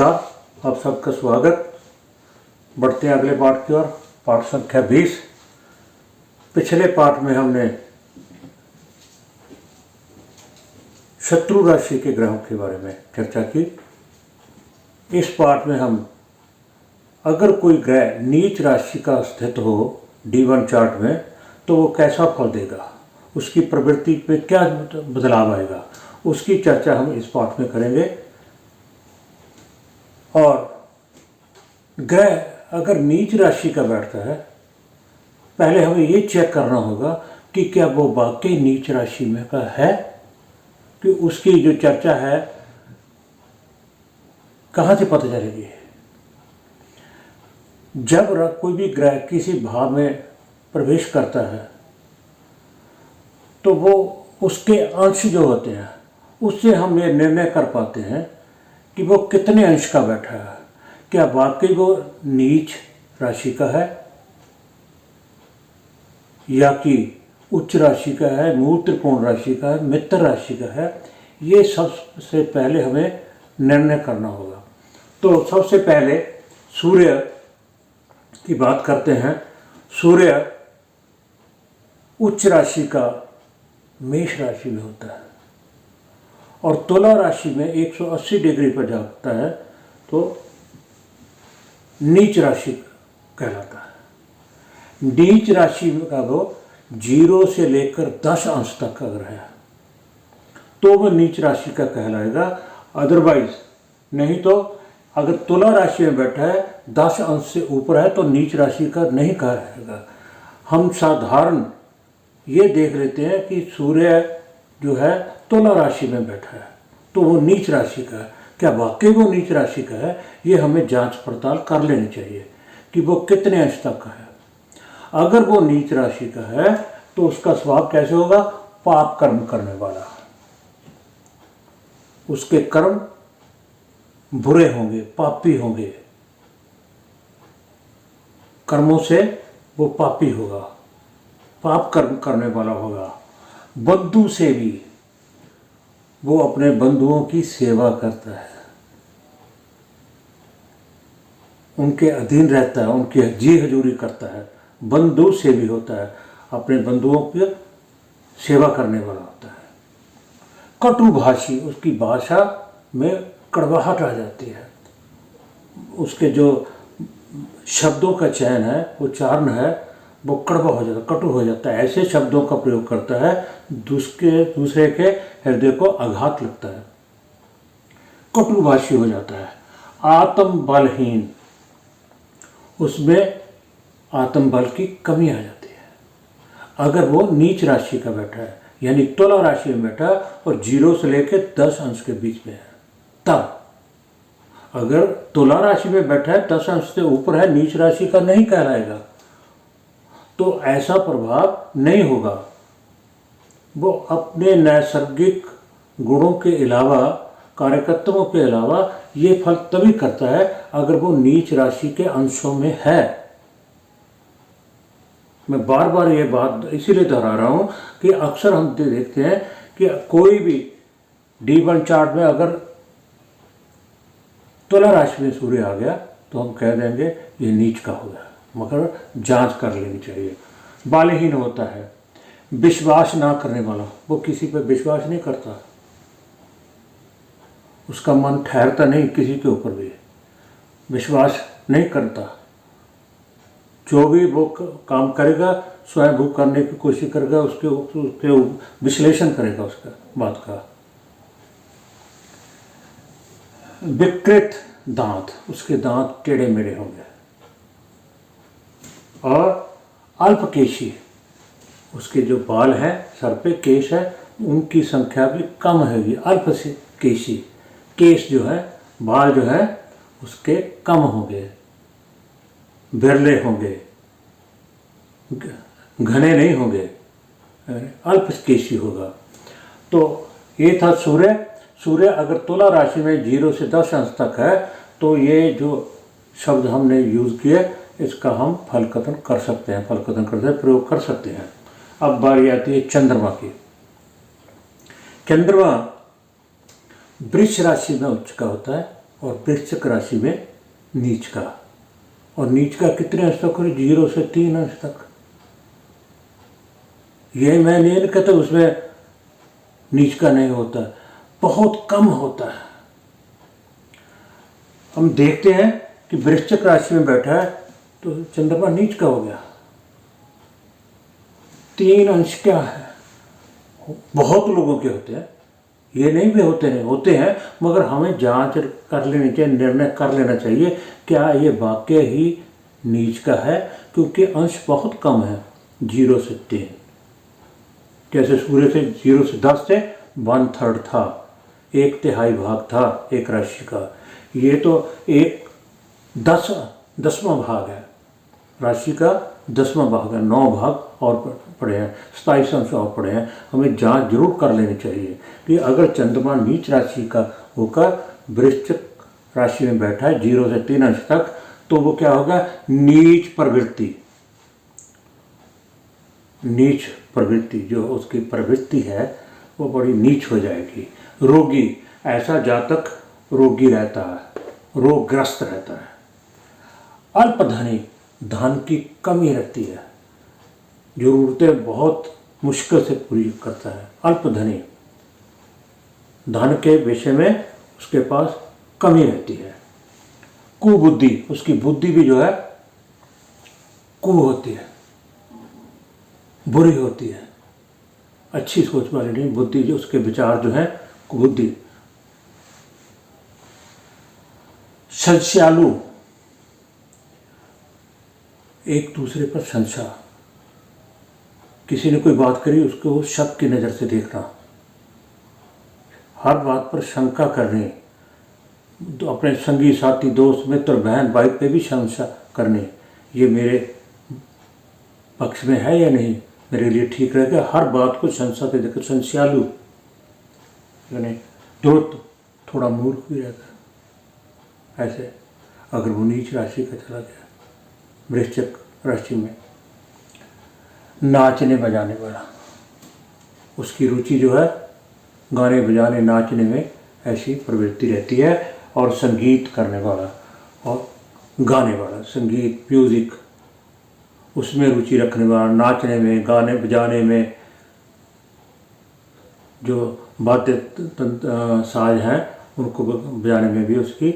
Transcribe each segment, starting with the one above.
नमस्कार, आप सबका स्वागत। बढ़ते हैं अगले पाठ की ओर, पाठ संख्या 20। पिछले पाठ में हमने शत्रु राशि के ग्रहों के बारे में चर्चा की। इस पाठ में हम अगर कोई ग्रह नीच राशि का स्थित हो D1 चार्ट में तो वो कैसा फल देगा, उसकी प्रवृत्ति में क्या बदलाव आएगा, उसकी चर्चा हम इस पाठ में करेंगे। और ग्रह अगर नीच राशि का बैठता है, पहले हमें ये चेक करना होगा कि क्या वो वाकई नीच राशि में का है, कि उसकी जो चर्चा है कहाँ से पता चलेगी। जब कोई भी ग्रह किसी भाव में प्रवेश करता है तो वो उसके अंश जो होते हैं उससे हम ये निर्णय कर पाते हैं कि वो कितने अंश का बैठा है। क्या वाकई वो नीच राशि का है या कि उच्च राशि का है, मूल त्रिकोण राशि का है, मित्र राशि का है, ये सबसे पहले हमें निर्णय करना होगा। तो सबसे पहले सूर्य की बात करते हैं। सूर्य उच्च राशि का मेष राशि में होता है और तुला राशि में 180 डिग्री पर जाता है तो नीच राशि कहलाता है। नीच राशि का वो 0 से लेकर 10 अंश तक का ग्रह है तो वो नीच राशि का कहलाएगा। अदरवाइज नहीं तो अगर तुला राशि में बैठा है 10 अंश से ऊपर है तो नीच राशि का नहीं कहलाएगा। हम साधारण ये देख लेते हैं कि सूर्य जो है तुला राशि में बैठा है तो वो नीच राशि का है। क्या वाकई वो नीच राशि का है, ये हमें जांच पड़ताल कर लेनी चाहिए कि वो कितने अंश तक का है। अगर वो नीच राशि का है तो उसका स्वभाव कैसे होगा, पाप कर्म करने वाला। उसके कर्म बुरे होंगे, पापी होंगे, कर्मों से वो पापी होगा, पाप कर्म करने वाला होगा। बंधु से भी वो अपने बंधुओं की सेवा करता है, उनके अधीन रहता है, उनकी जी हजूरी करता है। बंधु से भी होता है, अपने बंधुओं की सेवा करने वाला होता है। कटुभाषी, उसकी भाषा में कड़वाहट आ जाती है, उसके जो शब्दों का चयन है, उच्चारण है, वो कड़वा हो जाता है, कटु हो जाता है। ऐसे शब्दों का प्रयोग करता है दूसरे के हृदय को आघात लगता है, कटुभाषी हो जाता है। आत्म बलहीन, उसमें आत्म बल की कमी आ जाती है। अगर वो नीच राशि का बैठा है यानी तुला राशि में बैठा है और 0 से लेकर 10 अंश के बीच में है, तब अगर तुला राशि में बैठा है 10 अंश से ऊपर है, नीच राशि का नहीं कहलाएगा, तो ऐसा प्रभाव नहीं होगा। वो अपने नैसर्गिक गुणों के अलावा, कार्यकर्ताओं के अलावा ये फल तभी करता है अगर वो नीच राशि के अंशों में है। मैं बार बार ये बात इसीलिए दोहरा रहा हूँ कि अक्सर हम देखते हैं कि कोई भी D1 चार्ट में अगर तुला राशि में सूर्य आ गया तो हम कह देंगे ये नीच का हो गया, मगर जांच कर लेनी चाहिए। बलहीन होता है, विश्वास ना करने वाला, वो किसी पर विश्वास नहीं करता, उसका मन ठहरता नहीं, किसी के ऊपर भी विश्वास नहीं करता। जो भी वो काम करेगा स्वयं वो करने की कोशिश करेगा, उसके विश्लेषण करेगा उसका बात का। विकृत दांत, उसके दांत टेढ़े मेढ़े होंगे। और अल्पकेशी, उसके जो बाल हैं, सर पे केश है, उनकी संख्या भी कम हैगी। अल्पकेशी, केश जो है, बाल जो है उसके कम होंगे, बिरले होंगे, घने नहीं होंगे, अल्पकेशी होगा। तो ये था सूर्य। सूर्य अगर तुला राशि में 0 से 10 अंश तक है तो ये जो शब्द हमने यूज़ किए इसका हम फलकथन कर सकते हैं, फलकथन करते हैं, प्रयोग कर सकते हैं। अब बारी आती है चंद्रमा की। चंद्रमा वृष राशि में उच्च का होता है और वृश्चिक राशि में नीच का। और नीच का कितने अंश तक हो? 0 से 3 अंश तक। ये मैं नहीं कहता उसमें नीच का नहीं होता, बहुत कम होता है। हम देखते हैं कि वृश्चिक राशि में बैठा है तो चंद्रमा नीच का हो गया। 3 अंश क्या है? बहुत लोगों के होते हैं, ये नहीं भी होते नहीं होते हैं, मगर हमें जांच कर लेनी चाहिए, निर्णय कर लेना चाहिए क्या ये वाकई ही नीच का है, क्योंकि अंश बहुत कम है 0 से 3। जैसे सूर्य से 0 से 10 से 1/3 था, 1/3 भाग था एक राशि का। ये तो 10वां भाग है राशि का, 10वां भाग है। 9 भाग और पड़े हैं, 27 अंश और पड़े हैं। हमें जांच जरूर कर लेनी चाहिए कि अगर चंद्रमा नीच राशि का होकर वृश्चिक राशि में बैठा है 0 से 3 अंश तक, तो वो क्या होगा? नीच प्रवृत्ति। नीच प्रवृत्ति, जो उसकी प्रवृत्ति है वो बड़ी नीच हो जाएगी। रोगी, ऐसा जातक रोगी रहता है, रोगग्रस्त रहता है। अल्पधनी, धन की कमी रहती है, जरूरतें बहुत मुश्किल से पूरी करता है। अल्पधनी, धन के विषय में उसके पास कमी रहती है। कुबुद्धि, उसकी बुद्धि भी जो है कु होती है, बुरी होती है, अच्छी सोच वाली नहीं। बुद्धि जो उसके विचार जो है कुबुद्धि। संशयालु, एक दूसरे पर संशय, किसी ने कोई बात करी उसको शक की नज़र से देखना, हर बात पर शंका करनी, तो अपने संगी साथी दोस्त मित्र बहन भाई पे भी संशय करनी, ये मेरे पक्ष में है या नहीं, मेरे लिए ठीक रहेगा, हर बात को संशय से देखकर। संशयालु यानी थोड़ा मूर्ख भी रहता है। ऐसे अगर वो नीच राशि का चला गया वृश्चिक राशि में। नाचने बजाने वाला, उसकी रुचि जो है गाने बजाने नाचने में ऐसी प्रवृत्ति रहती है। और संगीत करने वाला और गाने वाला, संगीत म्यूज़िक, उसमें रुचि रखने वाला, नाचने में गाने बजाने में, जो वाद्य साज हैं उनको बजाने में भी उसकी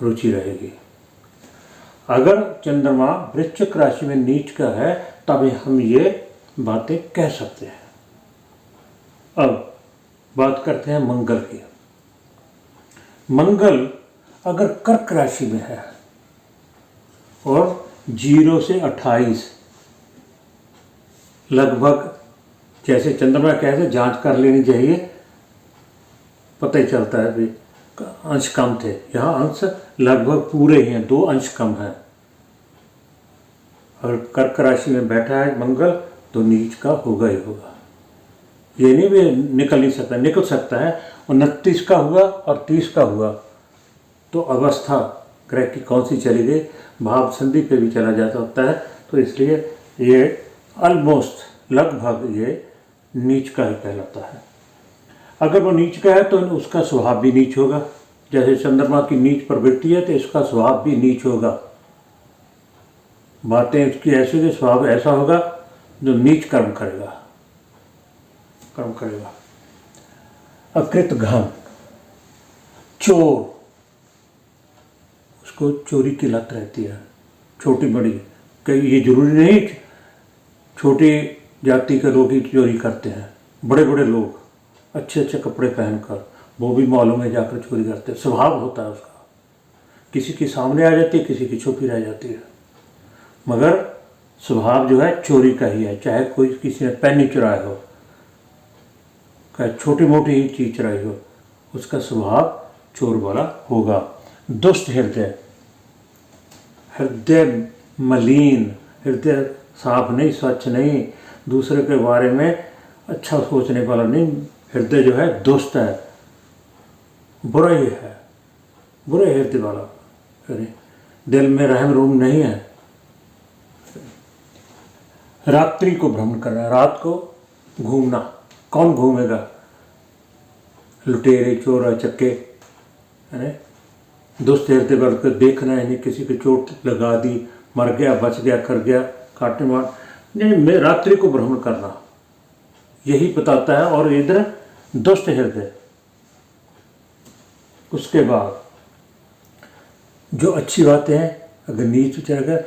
रुचि रहेगी। अगर चंद्रमा वृश्चिक राशि में नीच का है तभी हम ये बातें कह सकते हैं। अब बात करते हैं मंगल की। मंगल अगर कर्क राशि में है और 0 से 28 लगभग, जैसे चंद्रमा कहते जांच कर लेनी चाहिए, पता ही चलता है भी अंश कम थे, यहाँ अंश लगभग पूरे ही हैं, 2 अंश कम हैं। अगर कर्क राशि में बैठा है मंगल तो नीच का होगा ही होगा, ये नहीं भी निकल नहीं सकता, निकल सकता है। 29 का हुआ और 30 का हुआ तो अवस्था ग्रह की कौन सी चली गई, भाव संधि पे भी चला जाता होता है, तो इसलिए ये ऑलमोस्ट लगभग ये नीच का ही कहलाता है। अगर वो नीच का है तो उसका स्वभाव भी नीच होगा, जैसे चंद्रमा की नीच प्रवृत्ति है तो इसका स्वभाव भी नीच होगा। बातें उसकी ऐसी कि स्वभाव ऐसा होगा जो नीच कर्म करेगा। अकृत घन, चोर, उसको चोरी की लत रहती है, छोटी बड़ी, कई ये जरूरी नहीं छोटी जाति के लोग ही चोरी करते हैं, बड़े बड़े लोग अच्छे अच्छे कपड़े पहनकर वो भी मॉलों में जाकर चोरी करते हैं। स्वभाव होता है उसका, किसी की सामने आ जाती है, किसी की छुपी रह जाती है, मगर स्वभाव जो है चोरी का ही है। चाहे कोई किसी ने पेन ही चुराया हो, चाहे छोटी मोटी ही चीज चुराई हो, उसका स्वभाव चोर वाला होगा। दुष्ट हृदय, हृदय मलिन, हृदय साफ नहीं, स्वच्छ नहीं, दूसरे के बारे में अच्छा सोचने वाला नहीं, हृदय जो है दुष्ट है, बुरा ही है, बुरे हृदय वाला, दिल में रहम रूम नहीं है। रात्रि को भ्रमण करना, रात को घूमना, कौन घूमेगा, लुटेरे चोर चक्के, है दोस्त हृदय बढ़ कर देखना है नहीं, किसी की चोट लगा दी, मर गया, बच गया, कर गया, काटने मार नहीं, मैं रात्रि को भ्रमण करना यही बताता है। और इधर दुष्ट हृदय। उसके बाद जो अच्छी बातें हैं, अगर नीच चल गया,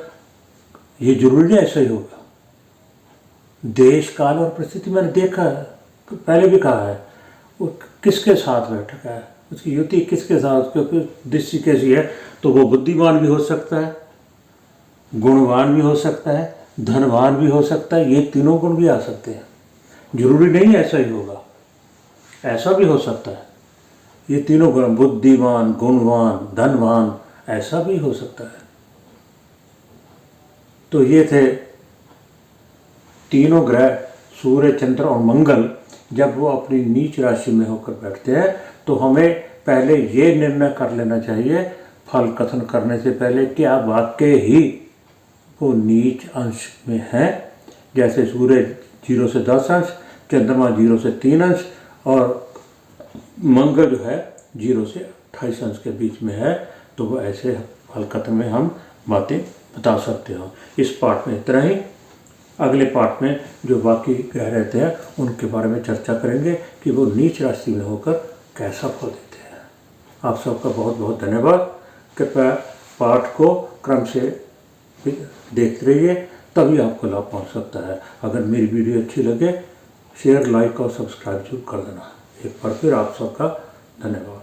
ये जरूरी नहीं ऐसा ही होगा। देश काल और परिस्थिति मैंने देखा है, पहले भी कहा है, वो किसके साथ बैठा है, उसकी युति किसके साथ, उसकी दृष्टि कैसी है, तो वो बुद्धिमान भी हो सकता है, गुणवान भी हो सकता है, धनवान भी हो सकता है, ये तीनों गुण भी आ सकते हैं। जरूरी नहीं ऐसा ही होगा, ऐसा भी हो सकता है, ये तीनों गुण, बुद्धिमान, गुणवान, धनवान, ऐसा भी हो सकता है। तो ये थे तीनों ग्रह, सूर्य, चंद्र और मंगल। जब वो अपनी नीच राशि में होकर बैठते हैं तो हमें पहले ये निर्णय कर लेना चाहिए फल कथन करने से पहले कि आप वाकई ही वो नीच अंश में हैं। जैसे सूर्य 0 से 10 अंश, चंद्रमा 0 से 3 अंश और मंगल जो है 0 से 28 अंश के बीच में है, तो वो ऐसे फल कथन में हम बातें बता सकते हो। इस पार्ट में इतना ही। अगले पार्ट में जो बाकी ग्रह रहते हैं उनके बारे में चर्चा करेंगे कि वो नीच राशि में होकर कैसा फल देते हैं। आप सबका बहुत बहुत धन्यवाद। कृपया पाठ को क्रम से देखते रहिए, तभी आपको लाभ पहुंच सकता है। अगर मेरी वीडियो अच्छी लगे शेयर, लाइक और सब्सक्राइब जरूर कर देना। एक बार फिर आप सबका धन्यवाद।